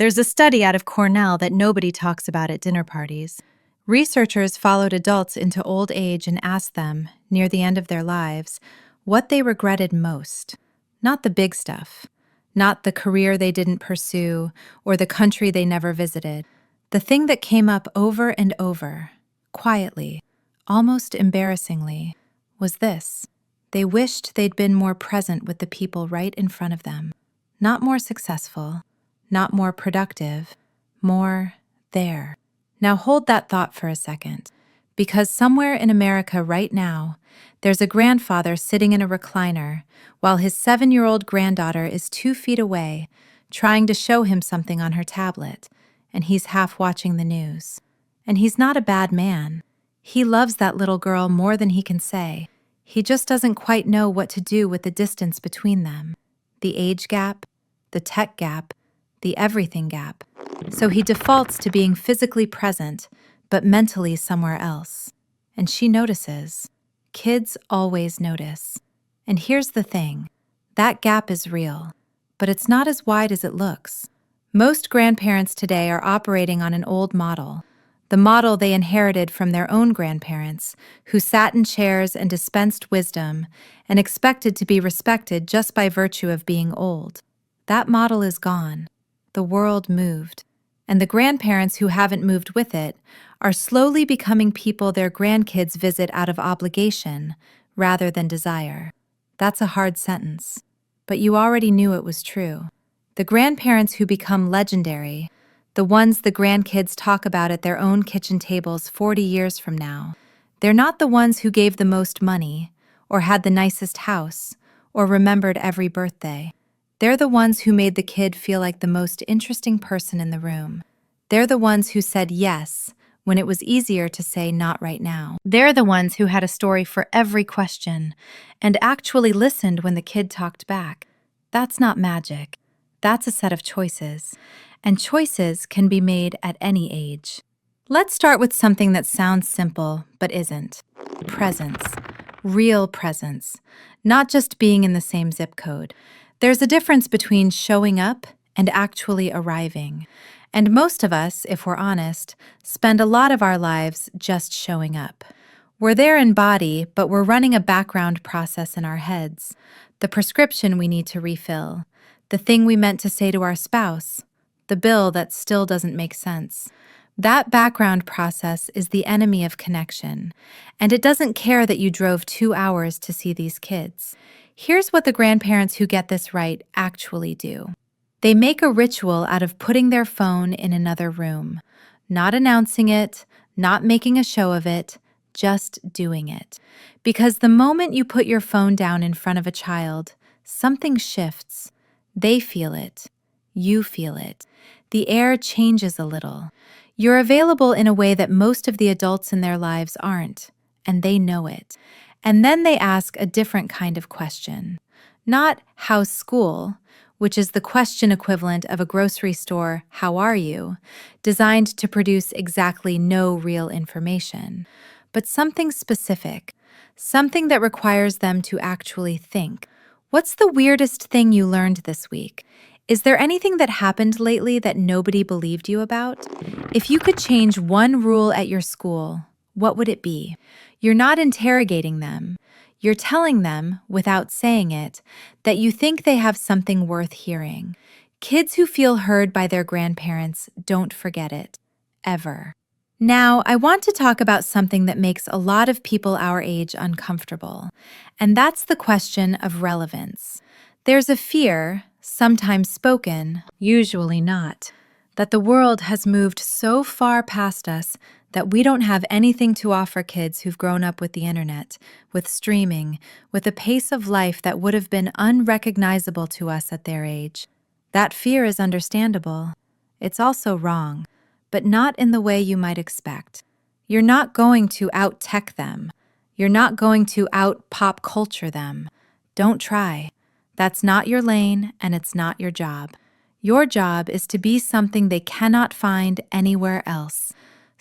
There's a study out of Cornell that nobody talks about at dinner parties. Researchers followed adults into old age and asked them, near the end of their lives, what they regretted most. Not the big stuff, not the career they didn't pursue or the country they never visited. The thing that came up over and over, quietly, almost embarrassingly, was this. They wished they'd been more present with the people right in front of them. Not more successful, not more productive, more there. Now hold that thought for a second, because somewhere in America right now, there's a grandfather sitting in a recliner while his 7-year-old granddaughter is 2 feet away, trying to show him something on her tablet, and he's half watching the news. And he's not a bad man. He loves that little girl more than he can say. He just doesn't quite know what to do with the distance between them. The age gap, the tech gap, the everything gap. So he defaults to being physically present, but mentally somewhere else. And she notices. Kids always notice. And here's the thing. That gap is real, but it's not as wide as it looks. Most grandparents today are operating on an old model, the model they inherited from their own grandparents, who sat in chairs and dispensed wisdom and expected to be respected just by virtue of being old. That model is gone. The world moved, and the grandparents who haven't moved with it are slowly becoming people their grandkids visit out of obligation rather than desire. That's a hard sentence, but you already knew it was true. The grandparents who become legendary, the ones the grandkids talk about at their own kitchen tables 40 years from now, they're not the ones who gave the most money, or had the nicest house, or remembered every birthday. They're the ones who made the kid feel like the most interesting person in the room. They're the ones who said yes when it was easier to say not right now. They're the ones who had a story for every question and actually listened when the kid talked back. That's not magic. That's a set of choices. And choices can be made at any age. Let's start with something that sounds simple but isn't. Presence. Real presence. Not just being in the same zip code. There's a difference between showing up and actually arriving. And most of us, if we're honest, spend a lot of our lives just showing up. We're there in body, but we're running a background process in our heads. The prescription we need to refill. The thing we meant to say to our spouse. The bill that still doesn't make sense. That background process is the enemy of connection, and it doesn't care that you drove 2 hours to see these kids. Here's what the grandparents who get this right actually do. They make a ritual out of putting their phone in another room, not announcing it, not making a show of it, just doing it. Because the moment you put your phone down in front of a child, something shifts. They feel it. You feel it. The air changes a little. You're available in a way that most of the adults in their lives aren't, and they know it. And then they ask a different kind of question. Not, how's school, which is the question equivalent of a grocery store, how are you, designed to produce exactly no real information, but something specific, something that requires them to actually think. What's the weirdest thing you learned this week? Is there anything that happened lately that nobody believed you about? If you could change one rule at your school, what would it be? You're not interrogating them. You're telling them, without saying it, that you think they have something worth hearing. Kids who feel heard by their grandparents don't forget it. Ever. Now, I want to talk about something that makes a lot of people our age uncomfortable, and that's the question of relevance. There's a fear, sometimes spoken, usually not, that the world has moved so far past us that we don't have anything to offer kids who've grown up with the internet, with streaming, with a pace of life that would have been unrecognizable to us at their age. That fear is understandable. It's also wrong, but not in the way you might expect. You're not going to out-tech them. You're not going to out-pop culture them. Don't try. That's not your lane, and it's not your job. Your job is to be something they cannot find anywhere else.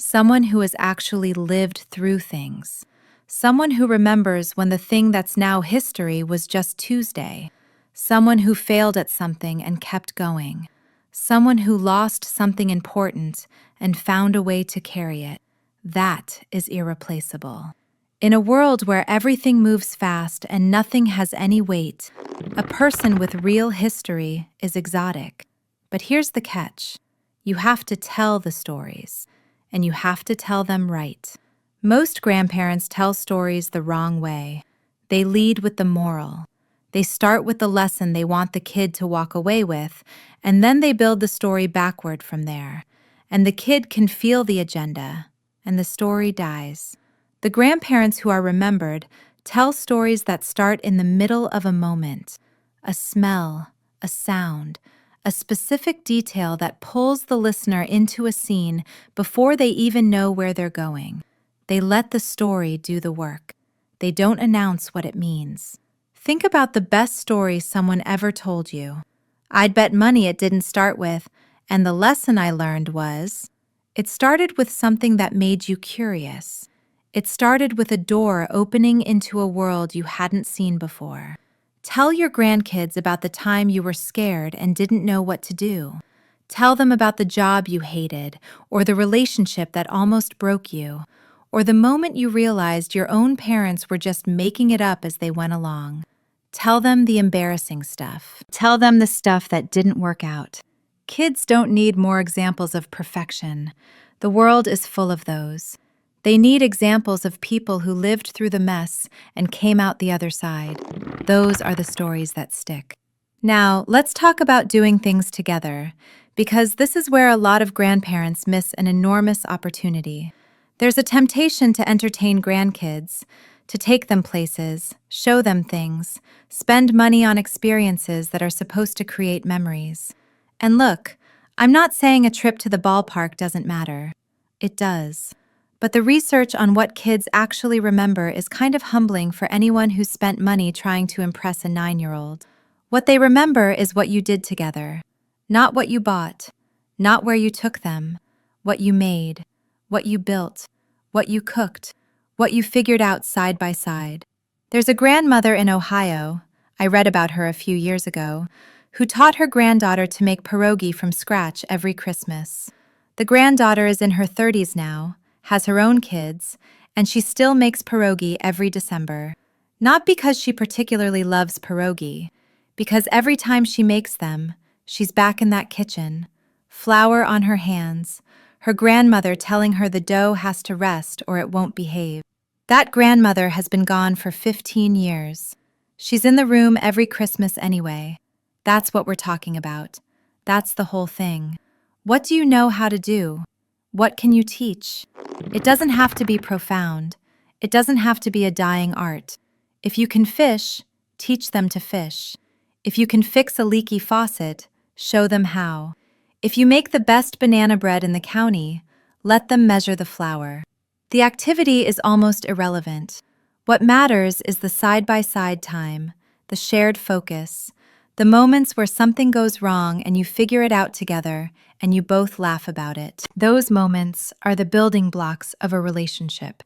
Someone who has actually lived through things. Someone who remembers when the thing that's now history was just Tuesday. Someone who failed at something and kept going. someone who lost something important and found a way to carry it. That is irreplaceable. In a world where everything moves fast and nothing has any weight, a person with real history is exotic. But here's the catch. You have to tell the stories, and you have to tell them right. Most grandparents tell stories the wrong way. They lead with the moral. They start with the lesson they want the kid to walk away with, and then they build the story backward from there. And the kid can feel the agenda, and the story dies. The grandparents who are remembered tell stories that start in the middle of a moment, a smell, a sound, a specific detail that pulls the listener into a scene before they even know where they're going. They let the story do the work. They don't announce what it means. Think about the best story someone ever told you. I'd bet money it didn't start with, and the lesson I learned was, it started with something that made you curious. It started with a door opening into a world you hadn't seen before. Tell your grandkids about the time you were scared and didn't know what to do. Tell them about the job you hated, or the relationship that almost broke you, or the moment you realized your own parents were just making it up as they went along. Tell them the embarrassing stuff. Tell them the stuff that didn't work out. Kids don't need more examples of perfection. The world is full of those. They need examples of people who lived through the mess and came out the other side. Those are the stories that stick. Now, let's talk about doing things together, because this is where a lot of grandparents miss an enormous opportunity. There's a temptation to entertain grandkids, to take them places, show them things, spend money on experiences that are supposed to create memories. And look, I'm not saying a trip to the ballpark doesn't matter. It does. But the research on what kids actually remember is kind of humbling for anyone who's spent money trying to impress a 9-year-old. What they remember is what you did together, not what you bought, not where you took them, what you made, what you built, what you cooked, what you figured out side by side. There's a grandmother in Ohio, I read about her a few years ago, who taught her granddaughter to make pierogi from scratch every Christmas. The granddaughter is in her 30s now, has her own kids, and she still makes pierogi every December. Not because she particularly loves pierogi, because every time she makes them, she's back in that kitchen, flour on her hands, her grandmother telling her the dough has to rest or it won't behave. That grandmother has been gone for 15 years. She's in the room every Christmas anyway. That's what we're talking about. That's the whole thing. What do you know how to do? What can you teach? It doesn't have to be profound. It doesn't have to be a dying art. If you can fish, teach them to fish. If you can fix a leaky faucet, show them how. If you make the best banana bread in the county, let them measure the flour. The activity is almost irrelevant. What matters is the side-by-side time, the shared focus, the moments where something goes wrong and you figure it out together and you both laugh about it. Those moments are the building blocks of a relationship,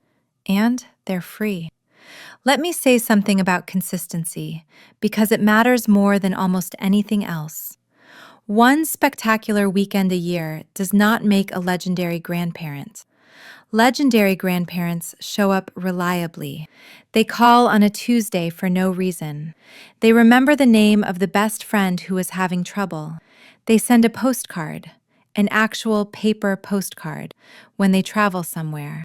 and they're free. Let me say something about consistency, because it matters more than almost anything else. One spectacular weekend a year does not make a legendary grandparent. Legendary grandparents show up reliably. They call on a Tuesday for no reason. They remember the name of the best friend who is having trouble. They send a postcard, an actual paper postcard, when they travel somewhere.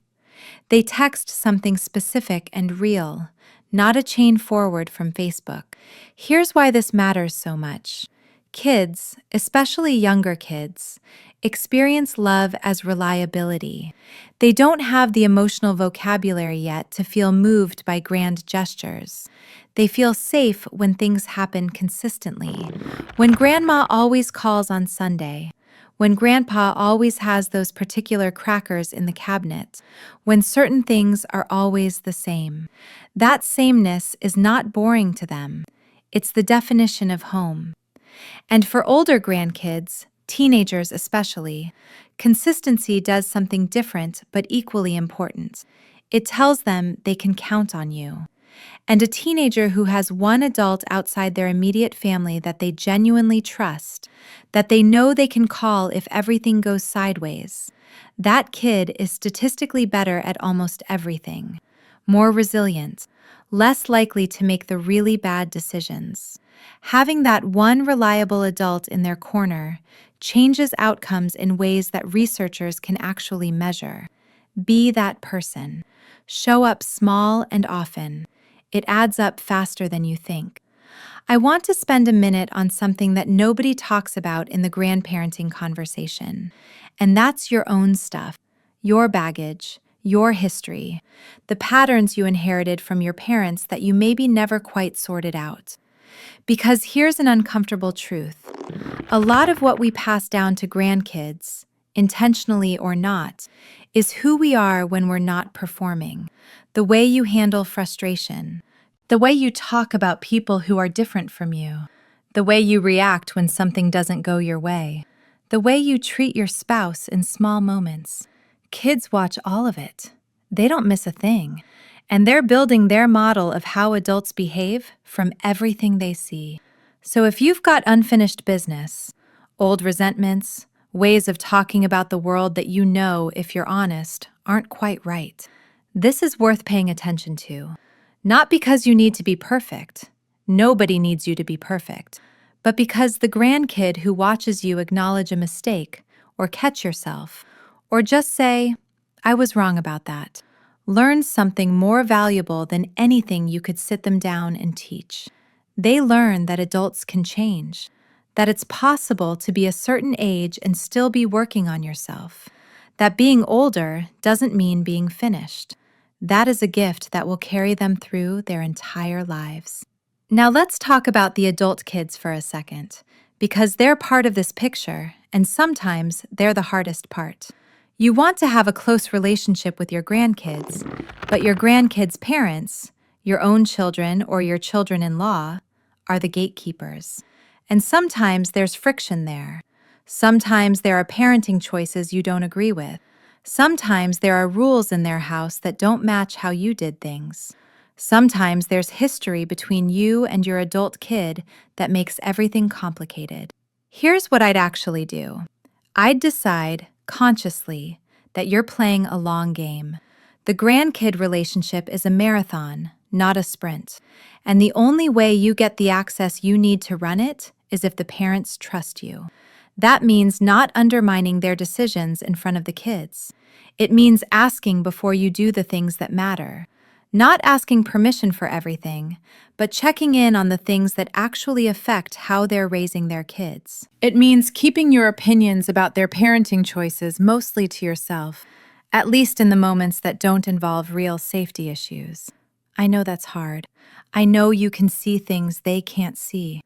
They text something specific and real, not a chain forward from Facebook. Here's why this matters so much. Kids, especially younger kids, experience love as reliability. They don't have the emotional vocabulary yet to feel moved by grand gestures. They feel safe when things happen consistently. When grandma always calls on Sunday, when grandpa always has those particular crackers in the cabinet, when certain things are always the same. That sameness is not boring to them. It's the definition of home. And for older grandkids, teenagers especially, consistency does something different but equally important. It tells them they can count on you. and a teenager who has one adult outside their immediate family that they genuinely trust, that they know they can call if everything goes sideways. That kid is statistically better at almost everything, more resilient, less likely to make the really bad decisions. Having that one reliable adult in their corner changes outcomes in ways that researchers can actually measure. Be that person. Show up small and often. It adds up faster than you think. I want to spend a minute on something that nobody talks about in the grandparenting conversation, and that's your own stuff, your baggage, your history, the patterns you inherited from your parents that you maybe never quite sorted out. Because here's an uncomfortable truth. A lot of what we pass down to grandkids, intentionally or not, is who we are when we're not performing. The way you handle frustration, the way you talk about people who are different from you, the way you react when something doesn't go your way, the way you treat your spouse in small moments. Kids watch all of it. They don't miss a thing. And they're building their model of how adults behave from everything they see. So if you've got unfinished business, old resentments, ways of talking about the world that you know, if you're honest, aren't quite right, this is worth paying attention to. Not because you need to be perfect. Nobody needs you to be perfect. But because the grandkid who watches you acknowledge a mistake, or catch yourself, or just say, I was wrong about that, learns something more valuable than anything you could sit them down and teach. They learn that adults can change, that it's possible to be a certain age and still be working on yourself, that being older doesn't mean being finished. That is a gift that will carry them through their entire lives. Now let's talk about the adult kids for a second, because they're part of this picture, and sometimes they're the hardest part. You want to have a close relationship with your grandkids, but your grandkids' parents, your own children or your children-in-law, are the gatekeepers. And sometimes there's friction there. Sometimes there are parenting choices you don't agree with. Sometimes there are rules in their house that don't match how you did things. Sometimes there's history between you and your adult kid that makes everything complicated. Here's what I'd actually do. I'd decide, consciously, that you're playing a long game. The grandkid relationship is a marathon, not a sprint. And the only way you get the access you need to run it is if the parents trust you. That means not undermining their decisions in front of the kids. It means asking before you do the things that matter. Not asking permission for everything, but checking in on the things that actually affect how they're raising their kids. It means keeping your opinions about their parenting choices mostly to yourself, at least in the moments that don't involve real safety issues. I know that's hard. I know you can see things they can't see.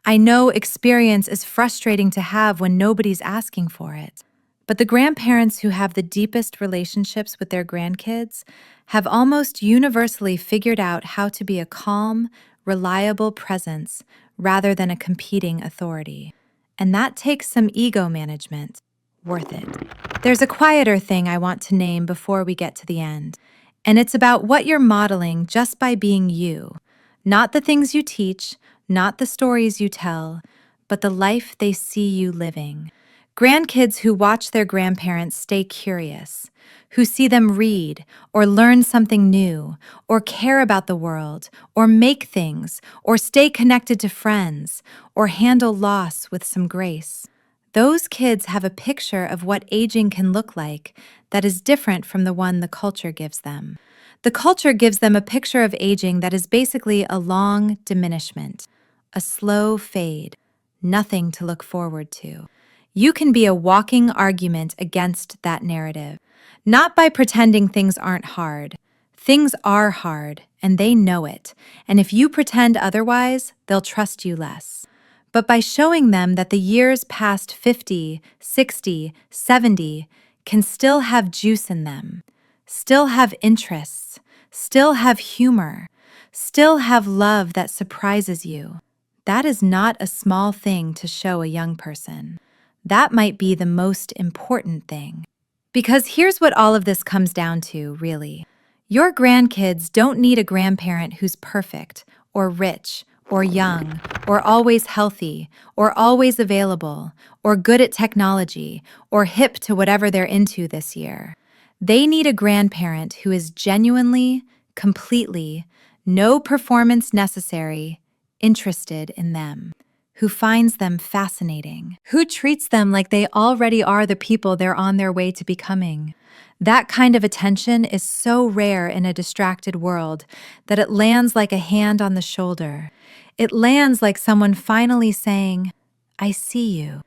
I know experience is frustrating to have when nobody's asking for it. But the grandparents who have the deepest relationships with their grandkids have almost universally figured out how to be a calm, reliable presence rather than a competing authority. And that takes some ego management. Worth it. There's a quieter thing I want to name before we get to the end, and it's about what you're modeling just by being you. Not the things you teach, not the stories you tell, but the life they see you living. Grandkids who watch their grandparents stay curious, who see them read or learn something new, or care about the world, or make things, or stay connected to friends, or handle loss with some grace. Those kids have a picture of what aging can look like that is different from the one the culture gives them. The culture gives them a picture of aging that is basically a long diminishment, a slow fade, nothing to look forward to. You can be a walking argument against that narrative, not by pretending things aren't hard. Things are hard, and they know it, and if you pretend otherwise, they'll trust you less. But by showing them that the years past 50, 60, 70 can still have juice in them, still have interests, still have humor, still have love that surprises you, that is not a small thing to show a young person. That might be the most important thing. Because here's what all of this comes down to, really. Your grandkids don't need a grandparent who's perfect, or rich, or young, or always healthy, or always available, or good at technology, or hip to whatever they're into this year. They need a grandparent who is genuinely, completely, no performance necessary, interested in them, who finds them fascinating, who treats them like they already are the people they're on their way to becoming. That kind of attention is so rare in a distracted world that it lands like a hand on the shoulder. It lands like someone finally saying, I see you.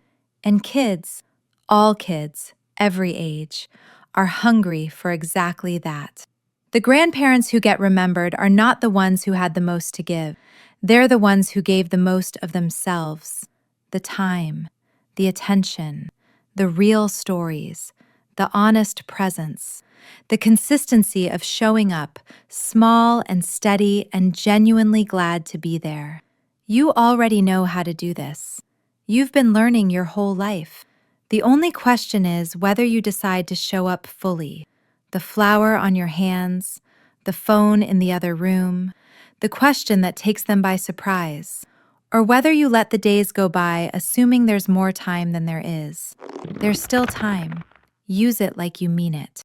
And kids, all kids, every age, are hungry for exactly that. The grandparents who get remembered are not the ones who had the most to give. They're the ones who gave the most of themselves, the time, the attention, the real stories, the honest presence, the consistency of showing up, small and steady and genuinely glad to be there. You already know how to do this. You've been learning your whole life. The only question is whether you decide to show up fully. The flower on your hands, the phone in the other room, the question that takes them by surprise, or whether you let the days go by assuming there's more time than there is. There's still time. Use it like you mean it.